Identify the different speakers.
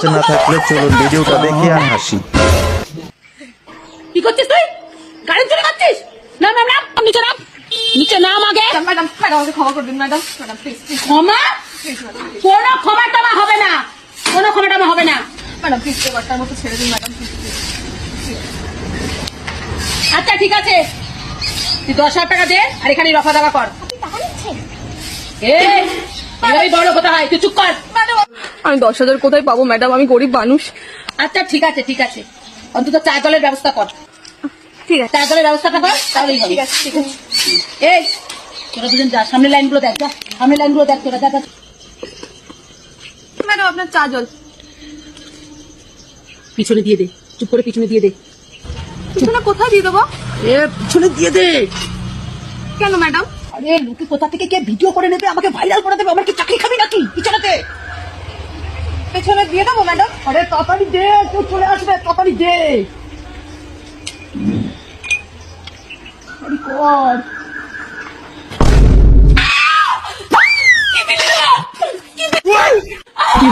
Speaker 1: বাঁচা না থাকলে চলুন ভিডিওটা দেখে আর হাসি।
Speaker 2: কি করছিস তুই? গাড়ি চলে যাচ্ছিস? নাম নাম নাম, নিচে নাম, নিচে নাম আগে।
Speaker 3: ম্যাডাম ম্যাডাম আমাকে ক্ষমা করে দিন ম্যাডাম, ম্যাডাম প্লিজ প্লিজ
Speaker 2: ক্ষমা?
Speaker 3: প্লিজ ম্যাডাম প্লিজ
Speaker 2: কোনো ক্ষমা টমা হবে না, কোনো ক্ষমা টমা হবে না।
Speaker 3: ম্যাডাম প্লিজ এবারটার মতো ছেড়ে দিন ম্যাডাম প্লিজ প্লিজ।
Speaker 2: আচ্ছা ঠিক আছে, তুই 10,000 টাকা দে আর এখানে রফা দাবা কর। এই বড় কথা হয়, তুই চুপ কর।
Speaker 3: ম্যাডাম আমি 10,000 কোথায় পাবো ম্যাডাম, আমি গরিব মানুষ।
Speaker 2: আচ্ছা ঠিক আছে ঠিক আছে, অন্তত চা জলের ব্যবস্থা কর।
Speaker 3: ঠিক আছে
Speaker 2: চা জলের ব্যবস্থাটা কর, তাহলেই হবে।
Speaker 3: ঠিক আছে ঠিক আছে।
Speaker 2: এই তোরা দুজন যা, সামনে লাইনগুলো দেখ, যা সামনে লাইনগুলো দেখ তোরা, যা যা।
Speaker 3: ম্যাডাম আপনার চা জল।
Speaker 2: পিছনে দিয়ে দে, চুপ করে পিছনে দিয়ে দে।
Speaker 3: পিছনে কোথায় দিয়ে দেবো?
Speaker 2: পিছনে দিয়ে দে।
Speaker 3: কেন ম্যাডাম?
Speaker 2: আরে লোকে কোথা থেকে কে ভিডিও করে নেবে, আমাকে ভাইরাল করে দেবে, আমার কি চাকরি খাবি নাকি? পিছনেতে
Speaker 3: পেছনে দিয়ে দেবো ম্যাডাম?
Speaker 2: আরে তাড়াতাড়ি দে, কেউ চলে আসবে, তাড়াতাড়ি দে। কর। কি